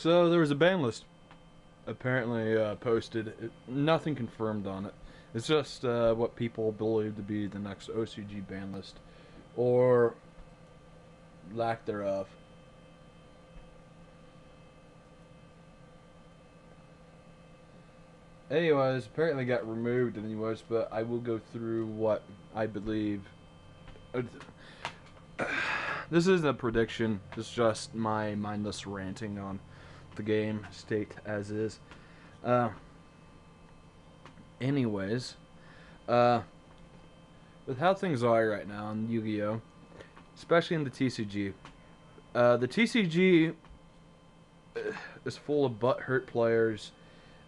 So there was a ban list apparently posted. Nothing confirmed on it. It's just what people believe to be the next OCG ban list, or lack thereof. Anyways, apparently got removed anyways, but I will go through what I believe. This isn't a prediction, it's just my mindless ranting on the game state as is. Anyways, with how things are right now in Yu-Gi-Oh!, especially in the TCG, the TCG is full of butthurt players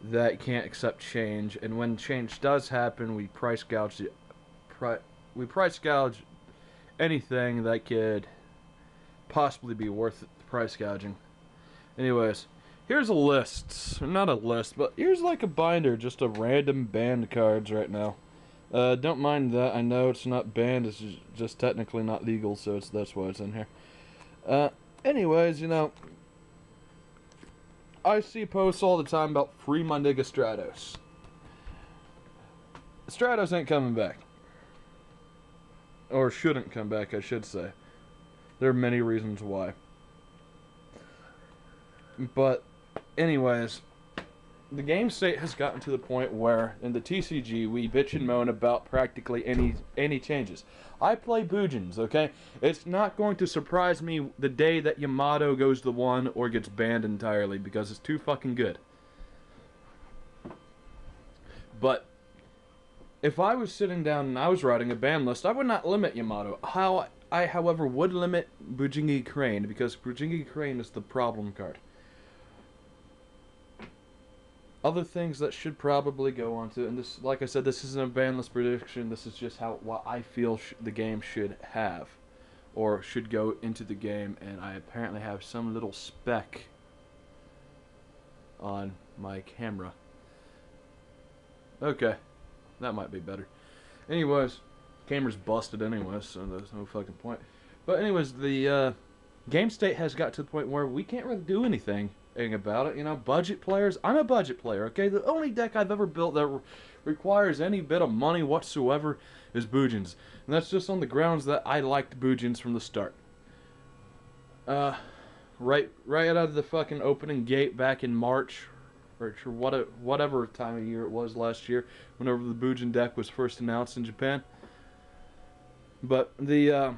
that can't accept change, and when change does happen, we price gouge anything that could possibly be worth the price gouging. Anyways, here's a list. Not a list, but here's like a binder just of random banned cards right now. Don't mind that. I know it's not banned. It's just technically not legal, so that's why it's in here. Anyways, you know, I see posts all the time about free my nigga Stratos. Stratos ain't coming back. Or shouldn't come back, I should say. There are many reasons why. But, anyways, the game state has gotten to the point where, in the TCG, we bitch and moan about practically any changes. I play Boojins, okay? It's not going to surprise me the day that Yamato goes to 1 or gets banned entirely, because it's too fucking good. But if I was sitting down and I was writing a ban list, I would not limit Yamato. I, however, would limit Bujingi Crane, because Bujingi Crane is the problem card. Other things that should probably go on to, and this, like I said, this isn't a ban list prediction, this is just what I feel the game should have, or should go into the game, and I apparently have some little speck on my camera. Okay. That might be better. Anyways, camera's busted anyways, so there's no fucking point. But anyways, the game state has got to the point where we can't really do anything about it. You know, budget players. I'm a budget player, okay? The only deck I've ever built that requires any bit of money whatsoever is Boojins. And that's just on the grounds that I liked Boojins from the start. Right out of the fucking opening gate back in March, or whatever time of year it was last year, whenever the Bujin deck was first announced in Japan. But the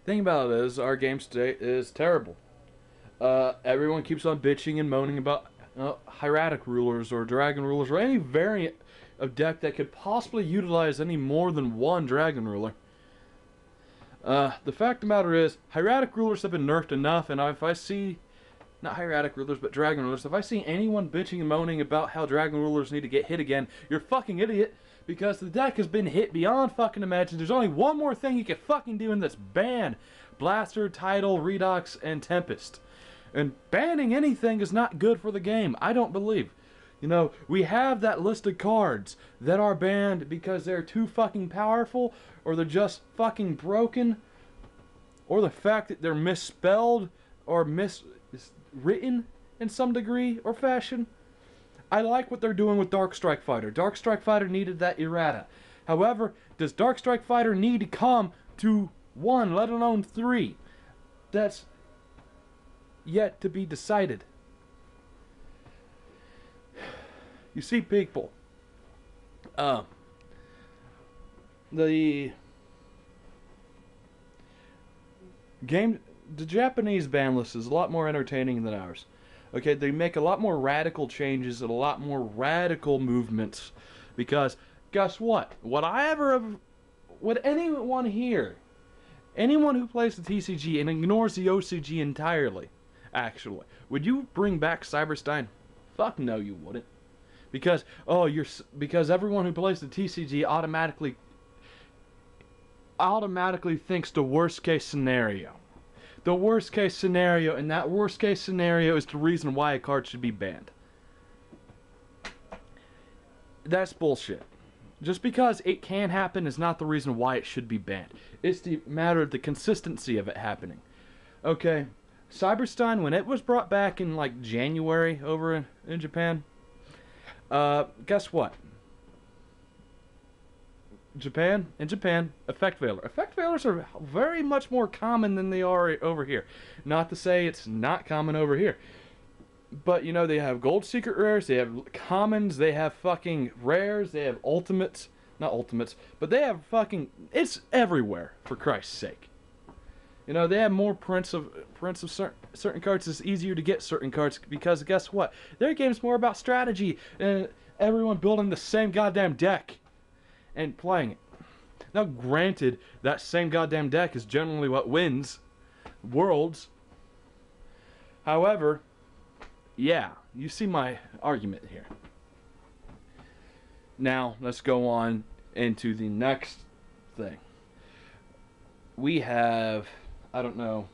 thing about it is, our game state is terrible. Everyone keeps on bitching and moaning about hieratic rulers or dragon rulers or any variant of deck that could possibly utilize any more than one dragon ruler. The fact of the matter is, hieratic rulers have been nerfed enough, and if I see, not hieratic rulers, but dragon rulers, if I see anyone bitching and moaning about how dragon rulers need to get hit again, you're a fucking idiot, because the deck has been hit beyond fucking imagine. There's only one more thing you can fucking do in this ban: Blaster, Tidal, Redox, and Tempest. And banning anything is not good for the game, I don't believe. You know, we have that list of cards that are banned because they're too fucking powerful, or they're just fucking broken, or the fact that they're misspelled, or miswritten in some degree or fashion. I like what they're doing with Dark Strike Fighter. Dark Strike Fighter needed that errata. However, does Dark Strike Fighter need to come to 1, let alone 3? That's yet to be decided. You see, people, the Japanese ban list is a lot more entertaining than ours. Okay, they make a lot more radical changes and a lot more radical movements, because guess what? Would anyone here, anyone who plays the TCG and ignores the OCG entirely, actually, would you bring back Cyberstein? Fuck no, you wouldn't. Because because everyone who plays the TCG automatically thinks the worst case scenario. The worst case scenario, and that worst case scenario is the reason why a card should be banned. That's bullshit. Just because it can happen is not the reason why it should be banned. It's the matter of the consistency of it happening. Okay, Cyberstein, when it was brought back in like January over in Japan, guess what? In Japan, effect veiler. Effect veilers are very much more common than they are over here. Not to say it's not common over here. But, you know, they have gold secret rares, they have commons, they have fucking rares, they have ultimates. Not ultimates, but they have fucking... It's everywhere, for Christ's sake. You know, they have more prints of certain cards. It's easier to get certain cards because guess what? Their game's more about strategy and everyone building the same goddamn deck and playing it. Now, granted, that same goddamn deck is generally what wins worlds. However, yeah, you see my argument here. Now, let's go on into the next thing. We have, I don't know,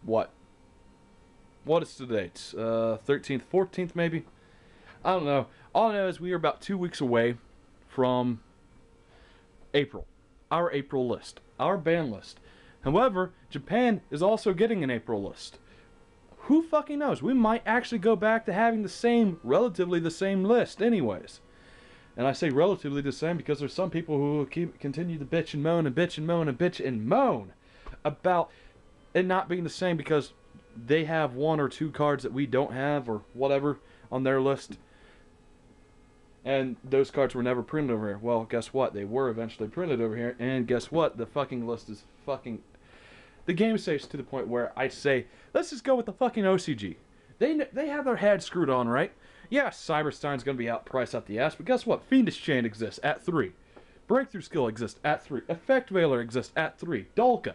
what is the date? 13th, 14th maybe? I don't know. All I know is we are about 2 weeks away from April. Our April list. Our ban list. However, Japan is also getting an April list. Who fucking knows? We might actually go back to having the same, relatively the same list anyways. And I say relatively the same because there's some people who continue to bitch and moan and bitch and moan and bitch and moan about it not being the same because they have 1 or 2 cards that we don't have or whatever on their list. And those cards were never printed over here. Well, guess what? They were eventually printed over here. And guess what? The fucking list is fucking... The game saves to the point where I say, let's just go with the fucking OCG. They have their head screwed on, right? Yeah, Cyberstein's going to be outpriced out the ass, but guess what? Fiendish Chain exists at 3. Breakthrough Skill exists at 3. Effect Veiler exists at 3. Dolka,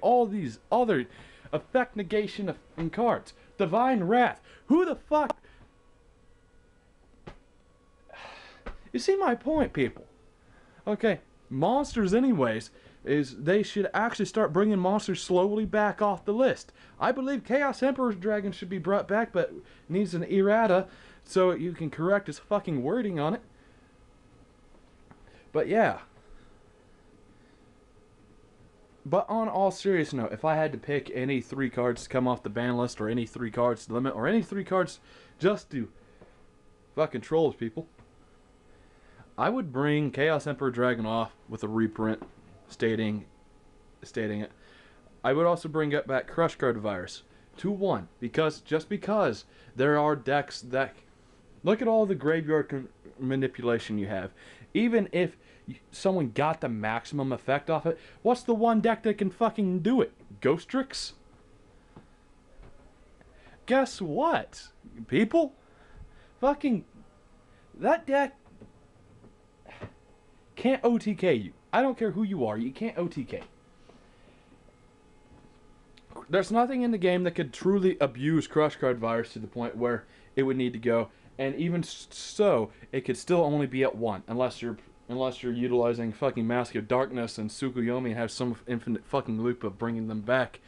all these other effect negation in cards. Divine Wrath. Who the fuck... You see my point, people. Okay, monsters anyways, is they should actually start bringing monsters slowly back off the list. I believe Chaos Emperor's Dragon should be brought back, but needs an errata so you can correct his fucking wording on it. But yeah. But on all serious note, if I had to pick any 3 cards to come off the ban list, or any 3 cards to limit, or any 3 cards just to fucking troll people, I would bring Chaos Emperor Dragon off with a reprint stating it. I would also bring back Crush Card Virus 2-1 because there are decks that look at all the graveyard manipulation you have. Even if someone got the maximum effect off it, what's the one deck that can fucking do it? Ghostrix? Guess what, people? Fucking that deck can't OTK you. I don't care who you are, you can't OTK. There's nothing in the game that could truly abuse Crush Card Virus to the point where it would need to go, and even so, it could still only be at 1, unless you're utilizing fucking Mask of Darkness and Tsukuyomi and have some infinite fucking loop of bringing them back.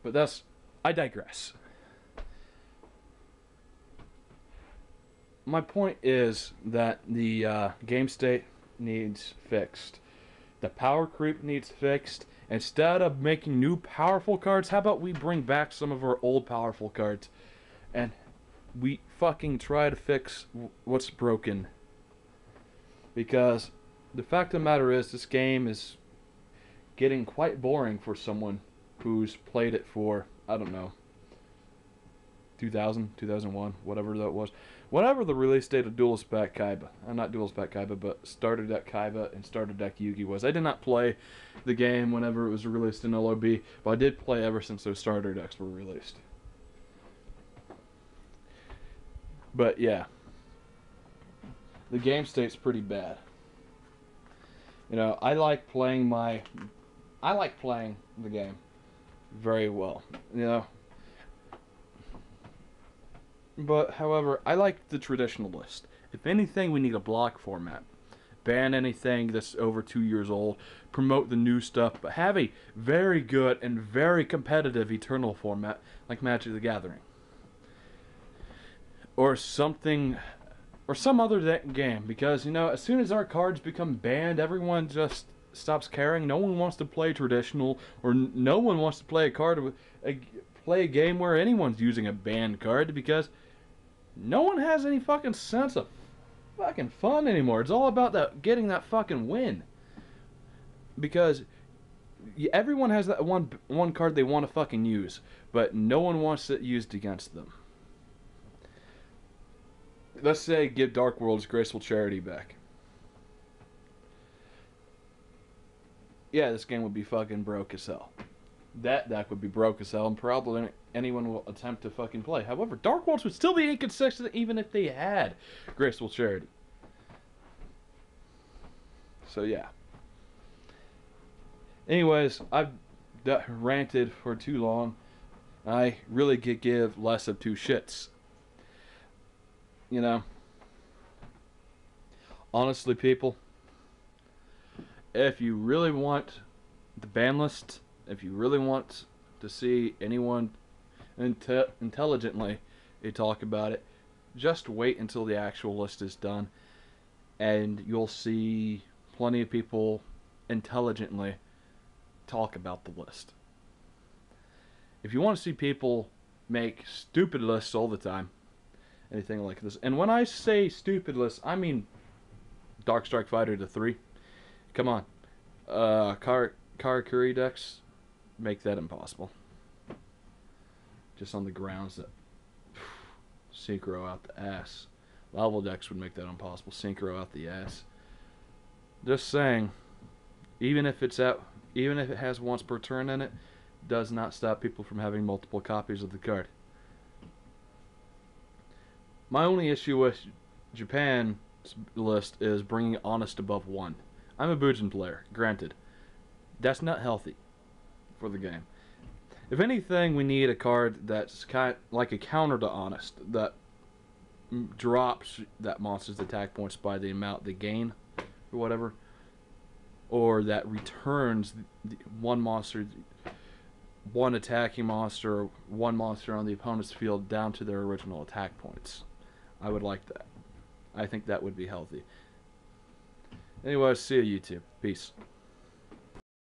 But I digress. My point is that the game state needs fixed. The power creep needs fixed. Instead of making new powerful cards, how about we bring back some of our old powerful cards and we fucking try to fix what's broken. Because the fact of the matter is, this game is getting quite boring for someone who's played it for, I don't know, 2000, 2001, whatever that was. Whatever the release date of Duelist Pack Kaiba. Not Duelist Pack Kaiba, but Starter Deck Kaiba and Starter Deck Yugi was. I did not play the game whenever it was released in LOB, but I did play ever since those starter decks were released. But yeah. The game state's pretty bad. You know, I like playing the game very well. You know. But, however, I like the traditional list. If anything, we need a block format. Ban anything that's over 2 years old. Promote the new stuff. But have a very good and very competitive Eternal format like Magic the Gathering. Or something... Or some other game. Because, you know, as soon as our cards become banned, everyone just stops caring. No one wants to play traditional. Or no one wants to play a card with... play a game where anyone's using a banned card, because no one has any fucking sense of fucking fun anymore. It's all about that getting that fucking win. Because everyone has that one card they want to fucking use, but no one wants it used against them. Let's say give Dark World's Graceful Charity back. Yeah, this game would be fucking broke as hell. That deck would be broke as hell, and probably anyone will attempt to fucking play. However, Dark Worlds would still be inconsistent even if they had Graceful Charity. So yeah. Anyways, I've ranted for too long. I really could give less of two shits. You know, honestly, people, if you really want the ban list, if you really want to see anyone intelligently talk about it, just wait until the actual list is done, and you'll see plenty of people intelligently talk about the list. If you want to see people make stupid lists all the time, anything like this, and when I say stupid lists, I mean Dark Strike Fighter to 3. Come on. Karakuri decks make that impossible. Just on the grounds that synchro out the ass. Level decks would make that impossible. Synchro out the ass. Just saying, even if it has once per turn in it, does not stop people from having multiple copies of the card. My only issue with Japan's list is bringing Honest above 1. I'm a Bujin player, granted. That's not healthy for the game. If anything, we need a card that's kind of like a counter to Honest, that drops that monster's attack points by the amount they gain, or whatever. Or that returns one attacking monster, one monster on the opponent's field down to their original attack points. I would like that. I think that would be healthy. Anyway, see you, YouTube. Peace.